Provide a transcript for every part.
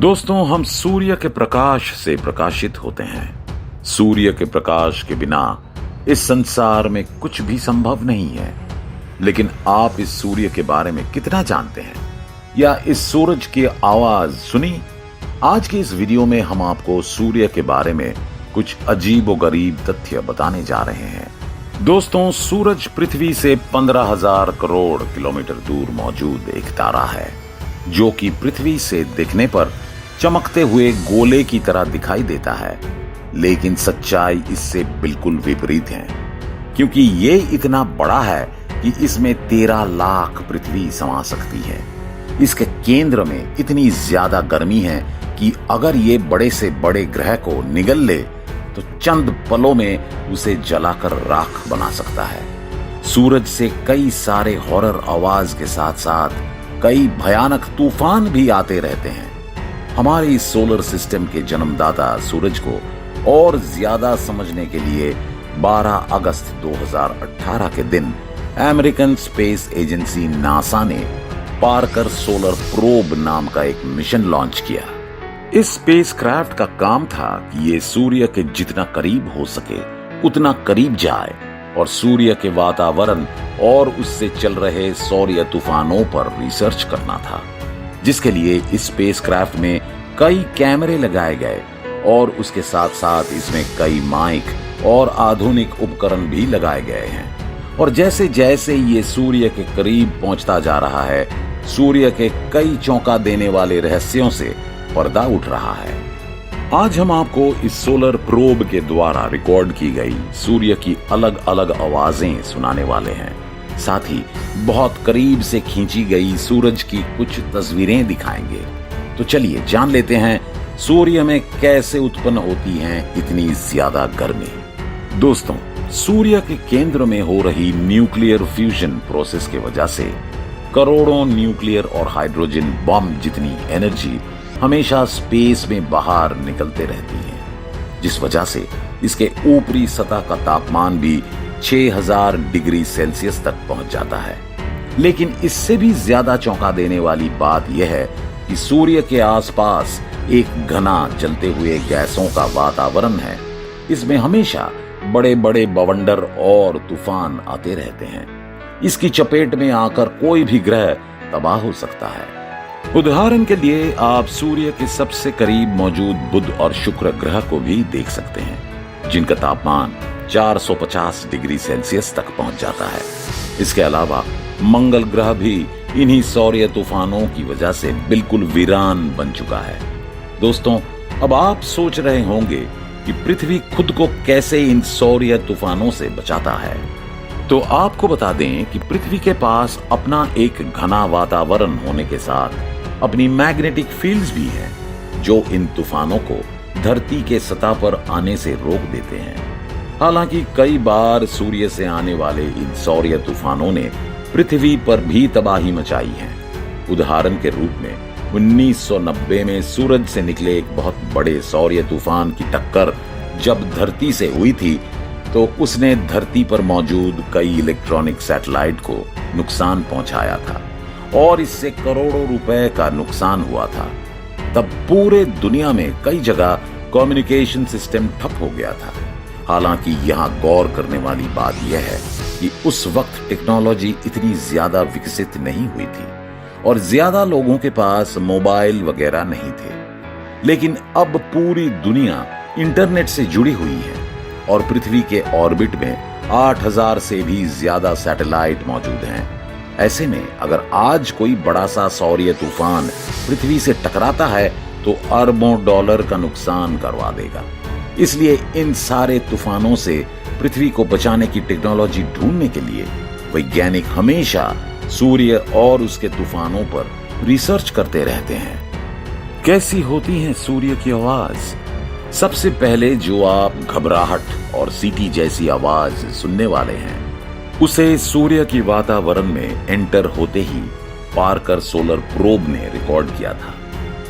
दोस्तों, हम सूर्य के प्रकाश से प्रकाशित होते हैं। सूर्य के प्रकाश के बिना इस संसार में कुछ भी संभव नहीं है। लेकिन आप इस सूर्य के बारे में कितना जानते हैं, या इस सूरज की आवाज सुनी? आज की इस वीडियो में हम आपको सूर्य के बारे में कुछ अजीबोगरीब तथ्य बताने जा रहे हैं। दोस्तों, सूरज पृथ्वी से 15,000 करोड़ किलोमीटर दूर मौजूद एक तारा है, जो कि पृथ्वी से दिखने पर चमकते हुए गोले की तरह दिखाई देता है। लेकिन सच्चाई इससे बिल्कुल विपरीत है, क्योंकि ये इतना बड़ा है कि इसमें 13 लाख पृथ्वी समा सकती है। इसके केंद्र में इतनी ज्यादा गर्मी है कि अगर ये बड़े से बड़े ग्रह को निगल ले तो चंद पलों में उसे जलाकर राख बना सकता है। सूरज से कई सारे हॉरर आवाज के साथ साथ कई भयानक तूफान भी आते रहते हैं। हमारे इस सोलर सिस्टम के जन्मदाता सूरज को और ज्यादा समझने के लिए 12 अगस्त 2018 के दिन अमेरिकन स्पेस एजेंसी नासा ने पार्कर सोलर प्रोब नाम का एक मिशन लॉन्च किया। इस स्पेसक्राफ्ट का काम था कि ये सूर्य के जितना करीब हो सके उतना करीब जाए और सूर्य के वातावरण और उससे चल रहे सौर्य तूफानों पर रिसर्च करना था, जिसके लिए इस स्पेसक्राफ्ट में कई कैमरे लगाए गए और उसके साथ साथ इसमें कई माइक और आधुनिक उपकरण भी लगाए गए हैं। और जैसे जैसे ये सूर्य के करीब पहुंचता जा रहा है, सूर्य के कई चौंका देने वाले रहस्यों से पर्दा उठ रहा है। आज हम आपको इस सोलर प्रोब के द्वारा रिकॉर्ड की गई सूर्य की अलग अलग आवाजें सुनाने वाले हैं। साथ ही बहुत करीब से खींची गई सूरज की कुछ तस्वीरें दिखाएंगे। तो चलिए जान लेते हैं सूर्य में कैसे उत्पन्न होती है इतनी ज्यादा गर्मी। दोस्तों, सूर्य के केंद्र में हो रही न्यूक्लियर फ्यूजन प्रोसेस की वजह से करोड़ों न्यूक्लियर और हाइड्रोजन बम जितनी एनर्जी हमेशा स्पेस में बाहर निकलते रहती है, जिस वजह से इसके ऊपरी सतह का तापमान भी 6000 डिग्री सेल्सियस तक पहुंच जाता है। लेकिन इससे भी ज्यादा चौंका देने वाली बात यह है कि सूर्य के आसपास एक घना जलते हुए गैसों का वातावरण है। इसमें हमेशा बड़े बड़े बवंडर और तूफान आते रहते हैं। इसकी चपेट में आकर कोई भी ग्रह तबाह हो सकता है। उदाहरण के लिए आप सूर्य के सबसे करीब मौजूद बुध और शुक्र ग्रह को भी देख सकते हैं, जिनका तापमान 450 डिग्री सेल्सियस तक पहुंच जाता है। इसके अलावा मंगल ग्रह भी इन्हीं सौर्य तूफानों की वजह से बिल्कुल वीरान बन चुका है। दोस्तों, अब आप सोच रहे होंगे कि पृथ्वी खुद को कैसे इन सौर्य तूफानों से बचाता है। तो आपको बता दें कि पृथ्वी के पास अपना एक घना वातावरण होने के साथ अपनी मैग्नेटिक फील्ड्स भी हैं, जो इन तूफानों को धरती के सतह पर आने से रोक देते हैं। हालांकि कई बार सूर्य से आने वाले इन सौर्य तूफानों ने पृथ्वी पर भी तबाही मचाई है। उदाहरण के रूप में 1990 में सूरज से निकले एक बहुत बड़े सौर्य तूफान की टक्कर जब धरती से हुई थी, तो उसने धरती पर मौजूद कई इलेक्ट्रॉनिक सैटेलाइट को नुकसान पहुंचाया था और इससे करोड़ों रुपए का नुकसान हुआ था। तब पूरे दुनिया में कई जगह कम्युनिकेशन सिस्टम ठप हो गया था। हालांकि यहाँ गौर करने वाली बात यह है कि उस वक्त टेक्नोलॉजी इतनी ज्यादा विकसित नहीं हुई थी और ज्यादा लोगों के पास मोबाइल वगैरह नहीं थे। लेकिन अब पूरी दुनिया इंटरनेट से जुड़ी हुई है और पृथ्वी के ऑर्बिट में 8000 से भी ज्यादा सैटेलाइट मौजूद हैं। ऐसे में अगर आज कोई बड़ा सा सौर्य तूफान पृथ्वी से टकराता है तो अरबों डॉलर का नुकसान करवा देगा। इसलिए इन सारे तूफानों से पृथ्वी को बचाने की टेक्नोलॉजी ढूंढने के लिए वैज्ञानिक हमेशा सूर्य और उसके तूफानों पर रिसर्च करते रहते हैं। कैसी होती है सूर्य की आवाज? सबसे पहले जो आप घबराहट और सीटी जैसी आवाज सुनने वाले हैं, उसे सूर्य की वातावरण में एंटर होते ही पार्कर सोलर प्रोब ने रिकॉर्ड किया था।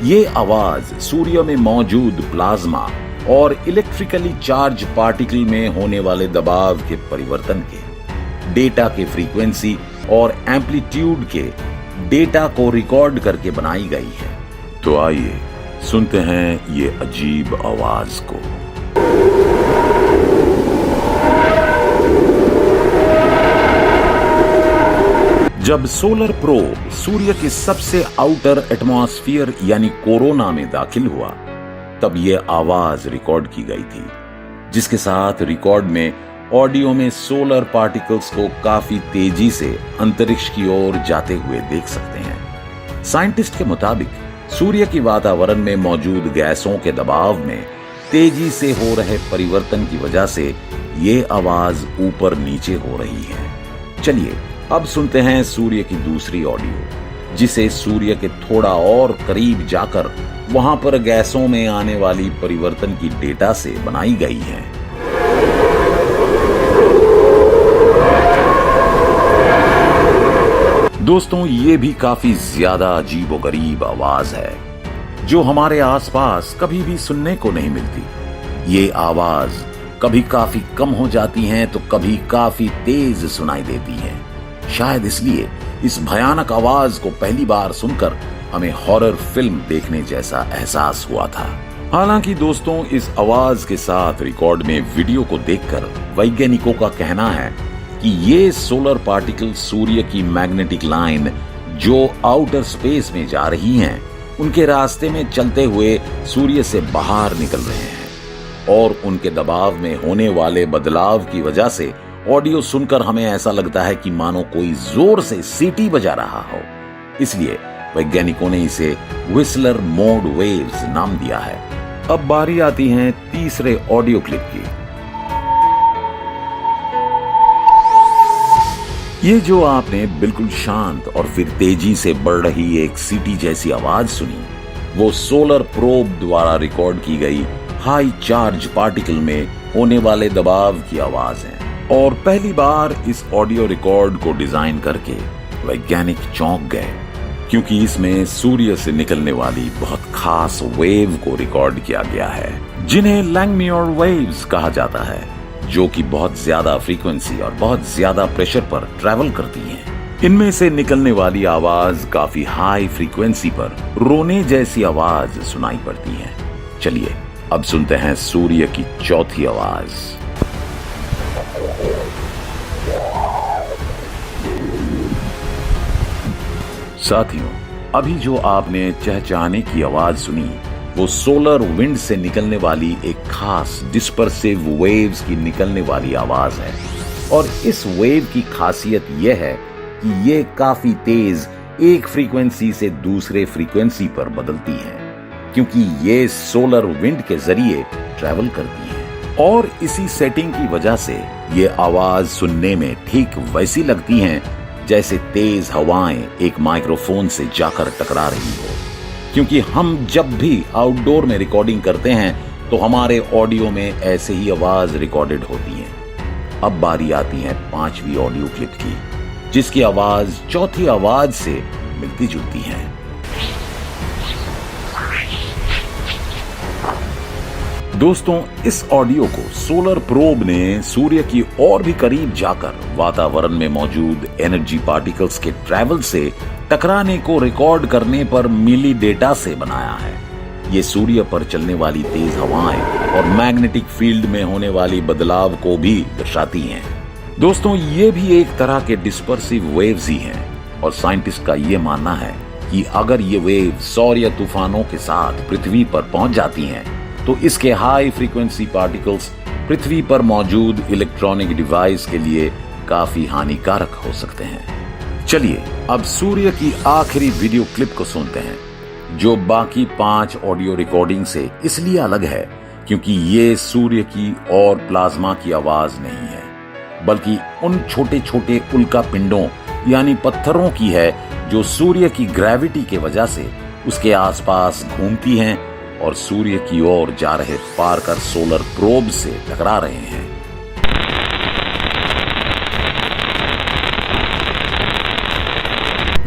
ये आवाज सूर्य में मौजूद प्लाज्मा और इलेक्ट्रिकली चार्ज पार्टिकल में होने वाले दबाव के परिवर्तन के, डेटा के फ्रीक्वेंसी और एम्पलीट्यूड के डेटा को रिकॉर्ड करके बनाई गई है। तो आइए सुनते हैं ये अजीब आवाज को। जब सोलर प्रोब सूर्य के सबसे आउटर एटमॉस्फेयर यानी कोरोना में दाखिल हुआ, तब यह आवाज रिकॉर्ड की गई थी, जिसके साथ रिकॉर्ड में ऑडियो में सोलर पार्टिकल्स को काफी तेजी से अंतरिक्ष की ओर जाते हुए देख सकते हैं। साइंटिस्ट के मुताबिक सूर्य की वातावरण में मौजूद गैसों के दबाव में तेजी से हो रहे परिवर्तन की वजह से ये आवाज ऊपर नीचे हो रही है। चलिए अब सुनते हैं सूर्य की दूसरी ऑडियो, जिसे सूर्य के थोड़ा और करीब जाकर वहां पर गैसों में आने वाली परिवर्तन की डेटा से बनाई गई है। दोस्तों, ये भी काफी ज्यादा अजीबोगरीब आवाज है, जो हमारे आसपास कभी भी सुनने को नहीं मिलती। ये आवाज कभी काफी कम हो जाती है तो कभी काफी तेज सुनाई देती है। शायद इसलिए इस भयानक आवाज को पहली बार सुनकर हमें हॉरर फिल्म देखने जैसा एहसास हुआ था। हालांकि दोस्तों, इस आवाज के साथ रिकॉर्ड में वीडियो को देखकर वैज्ञानिकों का कहना है कि ये सोलर पार्टिकल सूर्य की मैग्नेटिक लाइन जो आउटर स्पेस में जा रही हैं, उनके रास्ते में चलते हुए सूर्य से बाहर निकल रहे हैं और उनके दबाव में होने वाले बदलाव की वजह से ऑडियो सुनकर हमें ऐसा लगता है कि मानो कोई जोर से सीटी बजा रहा हो। इसलिए वैज्ञानिकों ने इसे व्हिस्लर मोड वेव्स नाम दिया है। अब बारी आती है तीसरे ऑडियो क्लिप की। ये जो आपने बिल्कुल शांत और फिर तेजी से बढ़ रही एक सीटी जैसी आवाज सुनी, वो सोलर प्रोब द्वारा रिकॉर्ड की गई हाई चार्ज पार्टिकल में होने वाले दबाव की आवाज है। और पहली बार इस ऑडियो रिकॉर्ड को डिजाइन करके वैज्ञानिक चौंक गए, क्योंकि इसमें सूर्य से निकलने वाली बहुत खास वेव को रिकॉर्ड किया गया है, जिन्हें लैंगम्यूर वेव्स कहा जाता है, जो कि बहुत ज्यादा फ्रीक्वेंसी और बहुत ज्यादा प्रेशर पर ट्रैवल करती हैं। इनमें से निकलने वाली आवाज काफी हाई फ्रीक्वेंसी पर रोने जैसी आवाज सुनाई पड़ती है। चलिए अब सुनते हैं सूर्य की चौथी आवाज। साथियों, अभी जो आपने चहचहाने की आवाज सुनी, वो सोलर विंड से निकलने वाली एक खास डिस्पर्सिव वेव्स की निकलने वाली आवाज है। और इस वेव की खासियत यह है कि ये काफी तेज एक फ्रीक्वेंसी से दूसरे फ्रीक्वेंसी पर बदलती है, क्योंकि ये सोलर विंड के जरिए ट्रैवल करती है। और इसी सेटिंग की वजह से ये आवाज सुनने में ठीक वैसी लगती हैं जैसे तेज हवाएं एक माइक्रोफोन से जाकर टकरा रही हो। क्योंकि हम जब भी आउटडोर में रिकॉर्डिंग करते हैं तो हमारे ऑडियो में ऐसे ही आवाज रिकॉर्डेड होती है। अब बारी आती है पांचवी ऑडियो क्लिप की, जिसकी आवाज चौथी आवाज से मिलती जुलती है। दोस्तों, इस ऑडियो को सोलर प्रोब ने सूर्य की और भी करीब जाकर वातावरण में मौजूद एनर्जी पार्टिकल्स के ट्रैवल से टकराने को रिकॉर्ड करने पर मिली डेटा से बनाया है। ये सूर्य पर चलने वाली तेज हवाएं और मैग्नेटिक फील्ड में होने वाली बदलाव को भी दर्शाती हैं। दोस्तों, ये भी एक तरह के डिस्पर्सिव वेव्स ही हैं और साइंटिस्ट का ये मानना है कि अगर ये वेव सौर्य तूफानों के साथ पृथ्वी पर पहुंच जाती हैं, तो इसके हाई फ्रीक्वेंसी पार्टिकल्स पृथ्वी पर मौजूद इलेक्ट्रॉनिक डिवाइस के लिए काफी हानिकारक हो सकते हैं। चलिए अब सूर्य की आखिरी वीडियो क्लिप को सुनते हैं, जो बाकी 5 ऑडियो रिकॉर्डिंग से इसलिए अलग है क्योंकि ये सूर्य की और प्लाज्मा की आवाज नहीं है, बल्कि उन छोटे छोटे उल्का पिंडों यानी पत्थरों की है, जो सूर्य की ग्रेविटी के वजह से उसके आसपास घूमती हैं और सूर्य की ओर जा रहे पार्कर सोलर प्रोब से टकरा रहे हैं।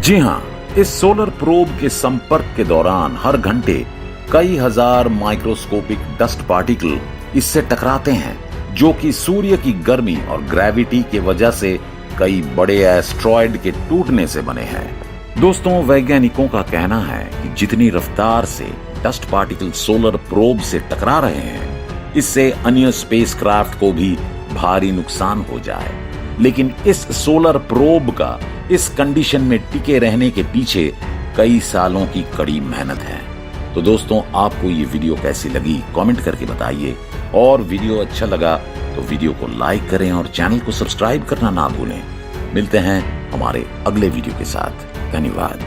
जी हां, इस सोलर प्रोब के संपर्क के दौरान हर घंटे कई हजार माइक्रोस्कोपिक डस्ट पार्टिकल इससे टकराते हैं, जो कि सूर्य की गर्मी और ग्रेविटी के वजह से कई बड़े एस्ट्रॉयड के टूटने से बने हैं। दोस्तों, वैज्ञानिकों का कहना है कि जितनी रफ्तार से डस्ट पार्टिकल सोलर प्रोब से टकरा रहे हैं, इससे अन्य स्पेसक्राफ्ट को भी भारी नुकसान हो जाए। लेकिन इस सोलर प्रोब का इस कंडीशन में टिके रहने के पीछे कई सालों की कड़ी मेहनत है। तो दोस्तों, आपको ये वीडियो कैसी लगी कमेंट करके बताइए, और वीडियो अच्छा लगा तो वीडियो को लाइक करें और चैनल को सब्सक्राइब करना ना भूलें। मिलते हैं हमारे अगले वीडियो के साथ। धन्यवाद।